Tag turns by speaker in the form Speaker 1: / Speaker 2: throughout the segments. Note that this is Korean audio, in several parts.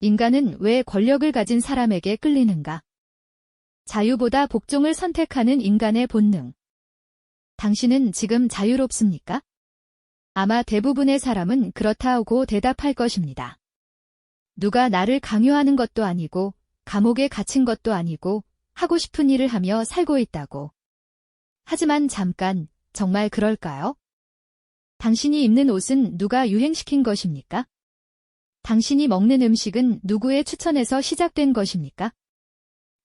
Speaker 1: 인간은 왜 권력을 가진 사람에게 끌리는가? 자유보다 복종을 선택하는 인간의 본능. 당신은 지금 자유롭습니까? 아마 대부분의 사람은 그렇다고 대답할 것입니다. 누가 나를 강요하는 것도 아니고 감옥에 갇힌 것도 아니고 하고 싶은 일을 하며 살고 있다고. 하지만 잠깐, 정말 그럴까요? 당신이 입는 옷은 누가 유행시킨 것입니까? 당신이 먹는 음식은 누구의 추천에서 시작된 것입니까?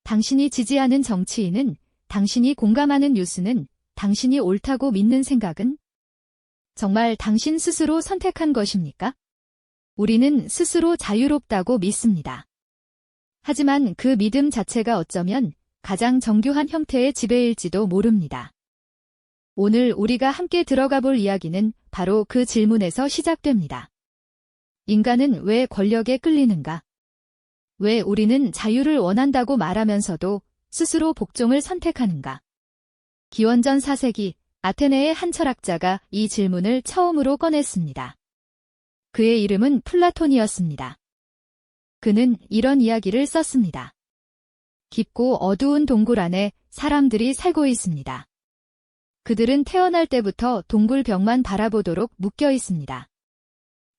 Speaker 1: 당신이 지지하는 정치인은, 당신이 공감하는 뉴스는, 당신이 옳다고 믿는 생각은? 정말 당신 스스로 선택한 것입니까? 우리는 스스로 자유롭다고 믿습니다. 하지만 그 믿음 자체가 어쩌면 가장 정교한 형태의 지배일지도 모릅니다. 오늘 우리가 함께 들어가 볼 이야기는 바로 그 질문에서 시작됩니다. 인간은 왜 권력에 끌리는가? 왜 우리는 자유를 원한다고 말하면서도 스스로 복종을 선택하는가? 기원전 4세기 아테네의 한 철학자가 이 질문을 처음으로 꺼냈습니다. 그의 이름은 플라톤이었습니다. 그는 이런 이야기를 썼습니다. 깊고 어두운 동굴 안에 사람들이 살고 있습니다. 그들은 태어날 때부터 동굴 벽만 바라보도록 묶여 있습니다.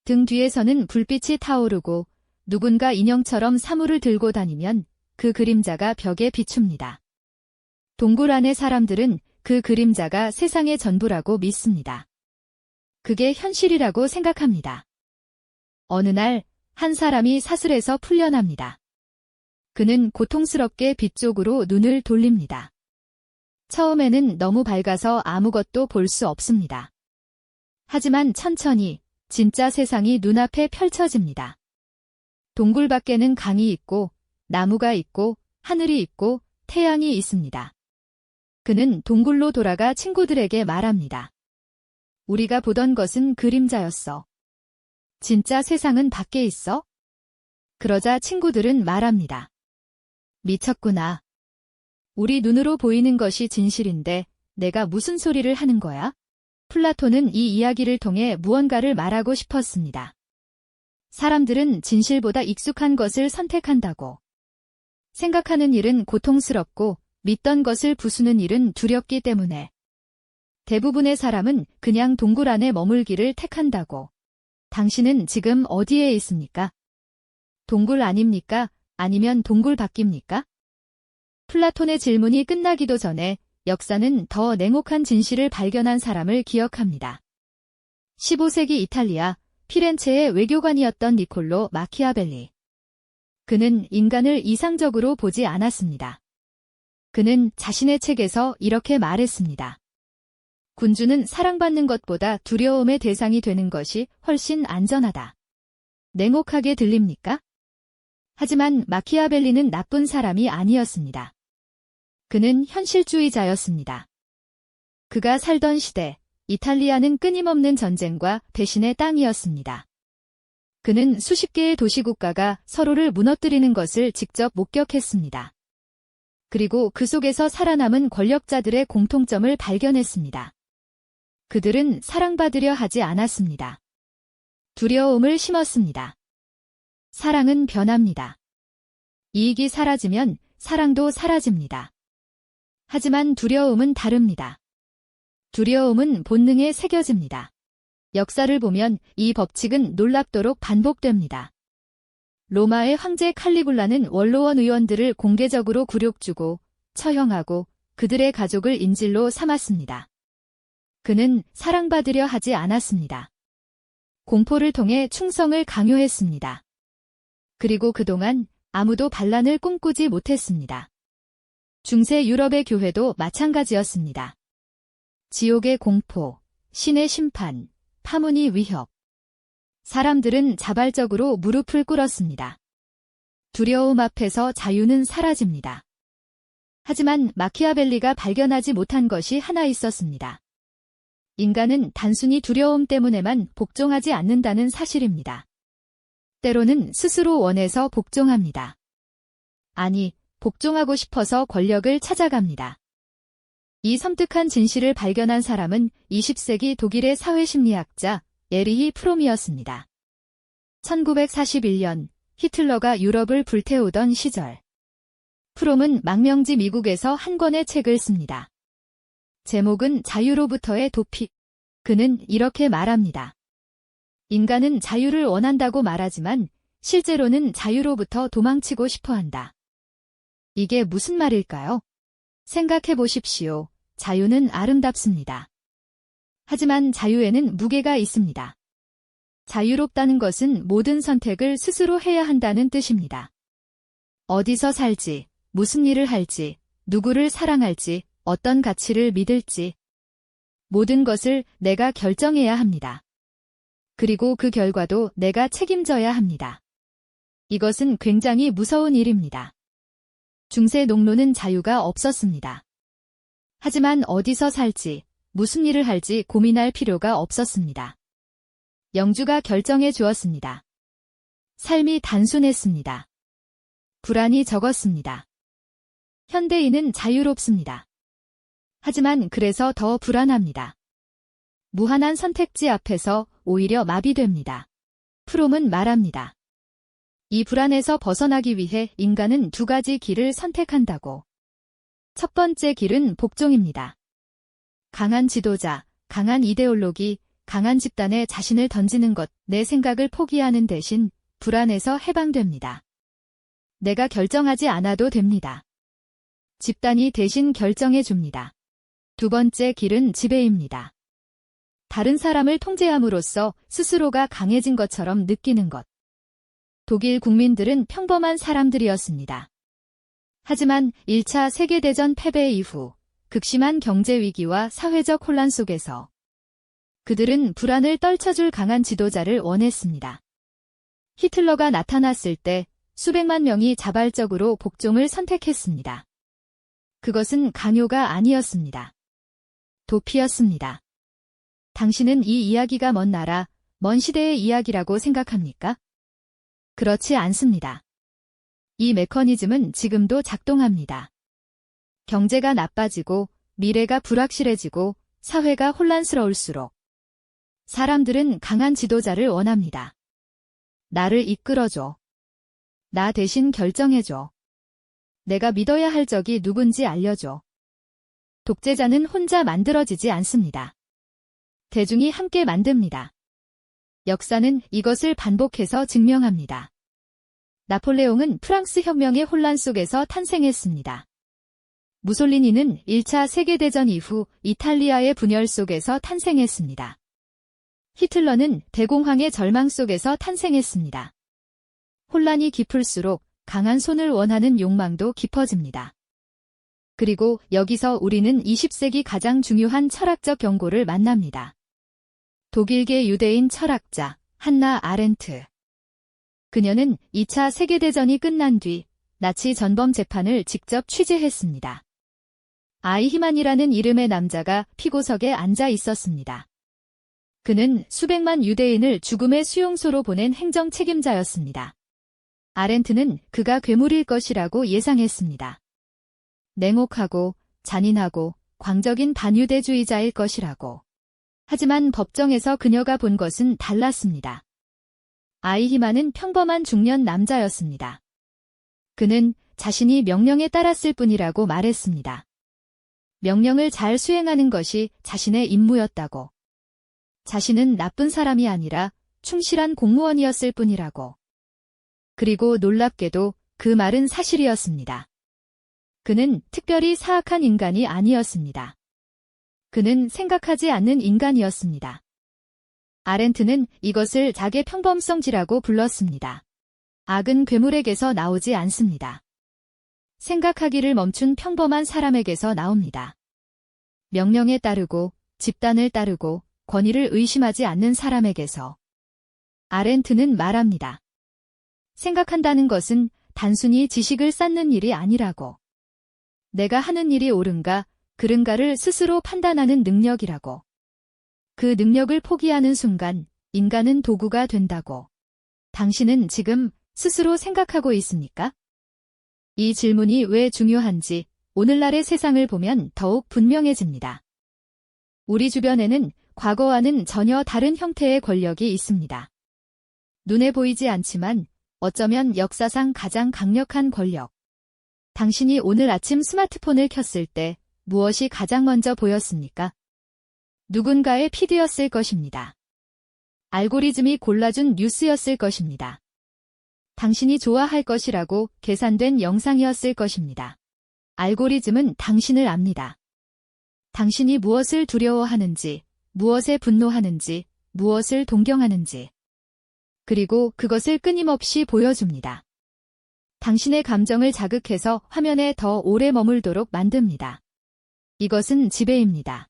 Speaker 1: 등 뒤에서는 불빛이 타오르고 누군가 인형처럼 사물을 들고 다니면 그 그림자가 벽에 비춥니다. 동굴 안의 사람들은 그 그림자가 세상의 전부라고 믿습니다. 그게 현실이라고 생각합니다. 어느 날 한 사람이 사슬에서 풀려납니다. 그는 고통스럽게 빛 쪽으로 눈을 돌립니다. 처음에는 너무 밝아서 아무것도 볼 수 없습니다. 하지만 천천히 진짜 세상이 눈앞에 펼쳐집니다. 동굴 밖에는 강이 있고 나무가 있고 하늘이 있고 태양이 있습니다. 그는 동굴로 돌아가 친구들에게 말합니다. 우리가 보던 것은 그림자였어. 진짜 세상은 밖에 있어? 그러자 친구들은 말합니다. 미쳤구나. 우리 눈으로 보이는 것이 진실인데 내가 무슨 소리를 하는 거야? 플라톤은 이 이야기를 통해 무언가를 말하고 싶었습니다. 사람들은 진실보다 익숙한 것을 선택한다고. 생각하는 일은 고통스럽고 믿던 것을 부수는 일은 두렵기 때문에. 대부분의 사람은 그냥 동굴 안에 머물기를 택한다고. 당신은 지금 어디에 있습니까? 동굴 아닙니까? 아니면 동굴 밖입니까? 플라톤의 질문이 끝나기도 전에 역사는 더 냉혹한 진실을 발견한 사람을 기억합니다. 15세기 이탈리아 피렌체의 외교관이었던 니콜로 마키아벨리. 그는 인간을 이상적으로 보지 않았습니다. 그는 자신의 책에서 이렇게 말했습니다. 군주는 사랑받는 것보다 두려움의 대상이 되는 것이 훨씬 안전하다. 냉혹하게 들립니까? 하지만 마키아벨리는 나쁜 사람이 아니었습니다. 그는 현실주의자였습니다. 그가 살던 시대, 이탈리아는 끊임없는 전쟁과 배신의 땅이었습니다. 그는 수십 개의 도시국가가 서로를 무너뜨리는 것을 직접 목격했습니다. 그리고 그 속에서 살아남은 권력자들의 공통점을 발견했습니다. 그들은 사랑받으려 하지 않았습니다. 두려움을 심었습니다. 사랑은 변합니다. 이익이 사라지면 사랑도 사라집니다. 하지만 두려움은 다릅니다. 두려움은 본능에 새겨집니다. 역사를 보면 이 법칙은 놀랍도록 반복됩니다. 로마의 황제 칼리굴라는 원로원 의원들을 공개적으로 굴욕주고 처형하고 그들의 가족을 인질로 삼았습니다. 그는 사랑받으려 하지 않았습니다. 공포를 통해 충성을 강요했습니다. 그리고 그동안 아무도 반란을 꿈꾸지 못했습니다. 중세 유럽의 교회도 마찬가지였습니다. 지옥의 공포, 신의 심판, 파문이 위협. 사람들은 자발적으로 무릎을 꿇었습니다. 두려움 앞에서 자유는 사라집니다. 하지만 마키아벨리가 발견하지 못한 것이 하나 있었습니다. 인간은 단순히 두려움 때문에만 복종하지 않는다는 사실입니다. 때로는 스스로 원해서 복종합니다. 아니, 복종하고 싶어서 권력을 찾아갑니다. 이 섬뜩한 진실을 발견한 사람은 20세기 독일의 사회심리학자 에리히 프롬이었습니다. 1941년 히틀러가 유럽을 불태우던 시절. 프롬은 망명지 미국에서 한 권의 책을 씁니다. 제목은 자유로부터의 도피. 그는 이렇게 말합니다. 인간은 자유를 원한다고 말하지만 실제로는 자유로부터 도망치고 싶어 한다. 이게 무슨 말일까요? 생각해 보십시오. 자유는 아름답습니다. 하지만 자유에는 무게가 있습니다. 자유롭다는 것은 모든 선택을 스스로 해야 한다는 뜻입니다. 어디서 살지, 무슨 일을 할지, 누구를 사랑할지, 어떤 가치를 믿을지, 모든 것을 내가 결정해야 합니다. 그리고 그 결과도 내가 책임져야 합니다. 이것은 굉장히 무서운 일입니다. 중세 농노는 자유가 없었습니다. 하지만 어디서 살지, 무슨 일을 할지 고민할 필요가 없었습니다. 영주가 결정해 주었습니다. 삶이 단순했습니다. 불안이 적었습니다. 현대인은 자유롭습니다. 하지만 그래서 더 불안합니다. 무한한 선택지 앞에서 오히려 마비됩니다. 프롬은 말합니다. 이 불안에서 벗어나기 위해 인간은 두 가지 길을 선택한다고. 첫 번째 길은 복종입니다. 강한 지도자, 강한 이데올로기, 강한 집단에 자신을 던지는 것, 내 생각을 포기하는 대신 불안에서 해방됩니다. 내가 결정하지 않아도 됩니다. 집단이 대신 결정해 줍니다. 두 번째 길은 지배입니다. 다른 사람을 통제함으로써 스스로가 강해진 것처럼 느끼는 것. 독일 국민들은 평범한 사람들이었습니다. 하지만 1차 세계대전 패배 이후 극심한 경제 위기와 사회적 혼란 속에서 그들은 불안을 떨쳐줄 강한 지도자를 원했습니다. 히틀러가 나타났을 때 수백만 명이 자발적으로 복종을 선택했습니다. 그것은 강요가 아니었습니다. 도피였습니다. 당신은 이 이야기가 먼 나라, 먼 시대의 이야기라고 생각합니까? 그렇지 않습니다. 이 메커니즘은 지금도 작동합니다. 경제가 나빠지고 미래가 불확실해지고 사회가 혼란스러울수록 사람들은 강한 지도자를 원합니다. 나를 이끌어줘. 나 대신 결정해줘. 내가 믿어야 할 적이 누군지 알려줘. 독재자는 혼자 만들어지지 않습니다. 대중이 함께 만듭니다. 역사는 이것을 반복해서 증명합니다. 나폴레옹은 프랑스 혁명의 혼란 속에서 탄생했습니다. 무솔리니는 1차 세계대전 이후 이탈리아의 분열 속에서 탄생했습니다. 히틀러는 대공황의 절망 속에서 탄생했습니다. 혼란이 깊을수록 강한 손을 원하는 욕망도 깊어집니다. 그리고 여기서 우리는 20세기 가장 중요한 철학적 경고를 만납니다. 독일계 유대인 철학자 한나 아렌트. 그녀는 2차 세계대전이 끝난 뒤 나치 전범 재판을 직접 취재했습니다. 아이히만이라는 이름의 남자가 피고석에 앉아 있었습니다. 그는 수백만 유대인을 죽음의 수용소로 보낸 행정 책임자였습니다. 아렌트는 그가 괴물일 것이라고 예상했습니다. 냉혹하고 잔인하고 광적인 반유대주의자일 것이라고. 하지만 법정에서 그녀가 본 것은 달랐습니다. 아이히만은 평범한 중년 남자였습니다. 그는 자신이 명령에 따랐을 뿐이라고 말했습니다. 명령을 잘 수행하는 것이 자신의 임무였다고. 자신은 나쁜 사람이 아니라 충실한 공무원이었을 뿐이라고. 그리고 놀랍게도 그 말은 사실이었습니다. 그는 특별히 사악한 인간이 아니었습니다. 그는 생각하지 않는 인간이었습니다. 아렌트는 이것을 자기 평범성지라고 불렀습니다. 악은 괴물에게서 나오지 않습니다. 생각하기를 멈춘 평범한 사람에게서 나옵니다. 명령에 따르고 집단을 따르고 권위를 의심하지 않는 사람에게서. 아렌트는 말합니다. 생각한다는 것은 단순히 지식을 쌓는 일이 아니라고. 내가 하는 일이 옳은가, 그른가를 스스로 판단하는 능력이라고. 그 능력을 포기하는 순간 인간은 도구가 된다고. 당신은 지금 스스로 생각하고 있습니까? 이 질문이 왜 중요한지 오늘날의 세상을 보면 더욱 분명해집니다. 우리 주변에는 과거와는 전혀 다른 형태의 권력이 있습니다. 눈에 보이지 않지만 어쩌면 역사상 가장 강력한 권력. 당신이 오늘 아침 스마트폰을 켰을 때 무엇이 가장 먼저 보였습니까? 누군가의 피드였을 것입니다. 알고리즘이 골라준 뉴스였을 것입니다. 당신이 좋아할 것이라고 계산된 영상이었을 것입니다. 알고리즘은 당신을 압니다. 당신이 무엇을 두려워하는지, 무엇에 분노하는지, 무엇을 동경하는지. 그리고 그것을 끊임없이 보여줍니다. 당신의 감정을 자극해서 화면에 더 오래 머물도록 만듭니다. 이것은 지배입니다.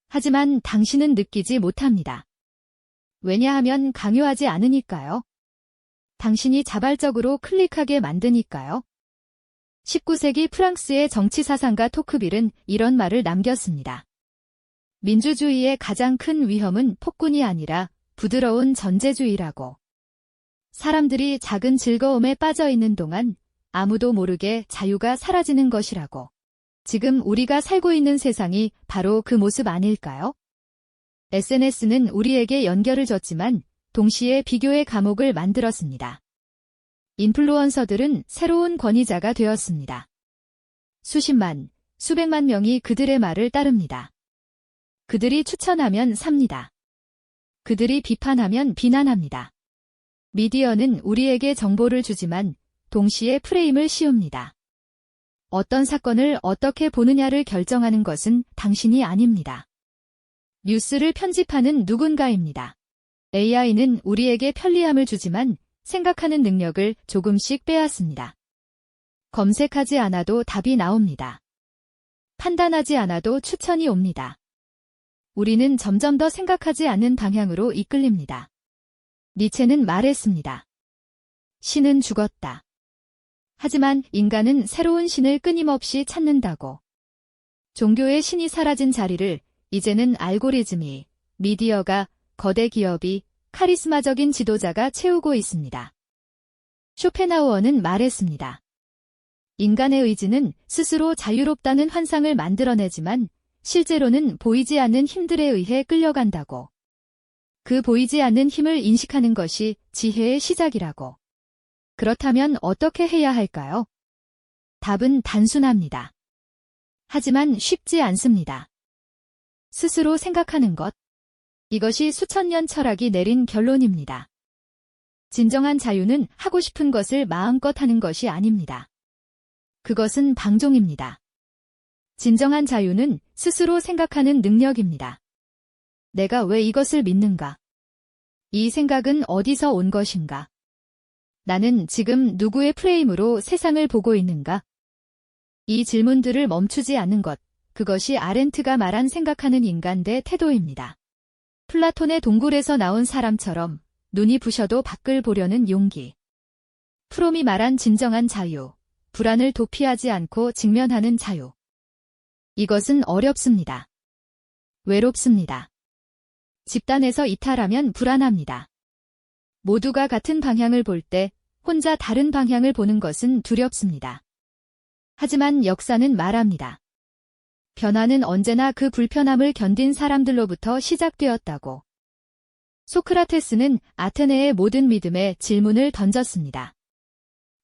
Speaker 1: 하지만 당신은 느끼지 못합니다. 왜냐하면 강요하지 않으니까요. 당신이 자발적으로 클릭하게 만드니까요. 19세기 프랑스의 정치사상가 토크빌은 이런 말을 남겼습니다. 민주주의의 가장 큰 위험은 폭군이 아니라 부드러운 전제주의라고. 사람들이 작은 즐거움에 빠져 있는 동안 아무도 모르게 자유가 사라지는 것이라고. 지금 우리가 살고 있는 세상이 바로 그 모습 아닐까요? SNS는 우리에게 연결을 줬지만 동시에 비교의 감옥을 만들었습니다. 인플루언서들은 새로운 권위자가 되었습니다. 수십만, 수백만 명이 그들의 말을 따릅니다. 그들이 추천하면 삽니다. 그들이 비판하면 비난합니다. 미디어는 우리에게 정보를 주지만 동시에 프레임을 씌웁니다. 어떤 사건을 어떻게 보느냐를 결정하는 것은 당신이 아닙니다. 뉴스를 편집하는 누군가입니다. AI는 우리에게 편리함을 주지만 생각하는 능력을 조금씩 빼앗습니다. 검색하지 않아도 답이 나옵니다. 판단하지 않아도 추천이 옵니다. 우리는 점점 더 생각하지 않는 방향으로 이끌립니다. 니체는 말했습니다. 신은 죽었다. 하지만 인간은 새로운 신을 끊임없이 찾는다고. 종교의 신이 사라진 자리를 이제는 알고리즘이, 미디어가, 거대 기업이, 카리스마적인 지도자가 채우고 있습니다. 쇼펜하우어는 말했습니다. 인간의 의지는 스스로 자유롭다는 환상을 만들어내지만 실제로는 보이지 않는 힘들에 의해 끌려간다고. 그 보이지 않는 힘을 인식하는 것이 지혜의 시작이라고. 그렇다면 어떻게 해야 할까요? 답은 단순합니다. 하지만 쉽지 않습니다. 스스로 생각하는 것. 이것이 수천 년 철학이 내린 결론입니다. 진정한 자유는 하고 싶은 것을 마음껏 하는 것이 아닙니다. 그것은 방종입니다. 진정한 자유는 스스로 생각하는 능력입니다. 내가 왜 이것을 믿는가? 이 생각은 어디서 온 것인가? 나는 지금 누구의 프레임으로 세상을 보고 있는가? 이 질문들을 멈추지 않는 것, 그것이 아렌트가 말한 생각하는 인간의 태도입니다. 플라톤의 동굴에서 나온 사람처럼 눈이 부셔도 밖을 보려는 용기. 프롬이 말한 진정한 자유, 불안을 도피하지 않고 직면하는 자유. 이것은 어렵습니다. 외롭습니다. 집단에서 이탈하면 불안합니다. 모두가 같은 방향을 볼 때 혼자 다른 방향을 보는 것은 두렵습니다. 하지만 역사는 말합니다. 변화는 언제나 그 불편함을 견딘 사람들로부터 시작되었다고. 소크라테스는 아테네의 모든 믿음에 질문을 던졌습니다.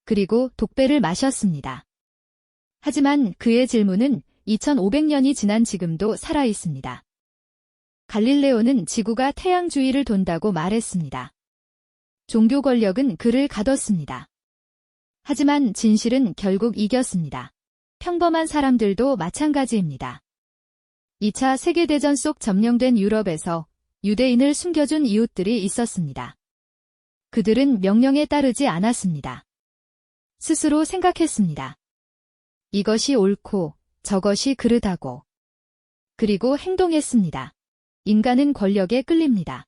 Speaker 1: 그리고 독배를 마셨습니다. 하지만 그의 질문은 2500년이 지난 지금도 살아 있습니다. 갈릴레오는 지구가 태양 주위를 돈다고 말했습니다. 종교 권력은 그를 가뒀습니다. 하지만 진실은 결국 이겼습니다. 평범한 사람들도 마찬가지입니다. 2차 세계대전 속 점령된 유럽에서 유대인을 숨겨준 이웃들이 있었습니다. 그들은 명령에 따르지 않았습니다. 스스로 생각했습니다. 이것이 옳고 저것이 그르다고. 그리고 행동했습니다. 인간은 권력에 끌립니다.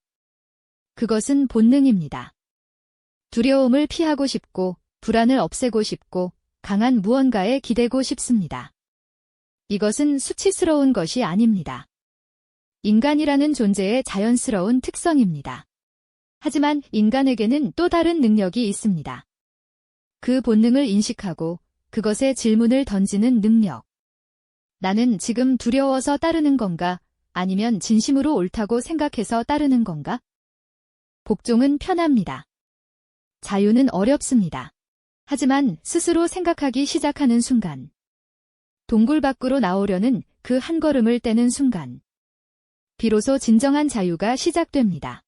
Speaker 1: 그것은 본능입니다. 두려움을 피하고 싶고 불안을 없애고 싶고 강한 무언가에 기대고 싶습니다. 이것은 수치스러운 것이 아닙니다. 인간이라는 존재의 자연스러운 특성입니다. 하지만 인간에게는 또 다른 능력이 있습니다. 그 본능을 인식하고 그것에 질문을 던지는 능력. 나는 지금 두려워서 따르는 건가? 아니면 진심으로 옳다고 생각해서 따르는 건가? 복종은 편합니다. 자유는 어렵습니다. 하지만 스스로 생각하기 시작하는 순간, 동굴 밖으로 나오려는 그 한 걸음을 떼는 순간, 비로소 진정한 자유가 시작됩니다.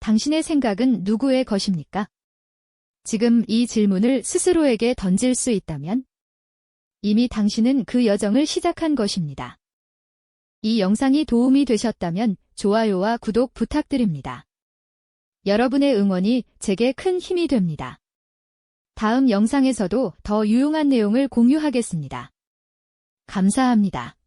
Speaker 1: 당신의 생각은 누구의 것입니까? 지금 이 질문을 스스로에게 던질 수 있다면 이미 당신은 그 여정을 시작한 것입니다. 이 영상이 도움이 되셨다면 좋아요와 구독 부탁드립니다. 여러분의 응원이 제게 큰 힘이 됩니다. 다음 영상에서도 더 유용한 내용을 공유하겠습니다. 감사합니다.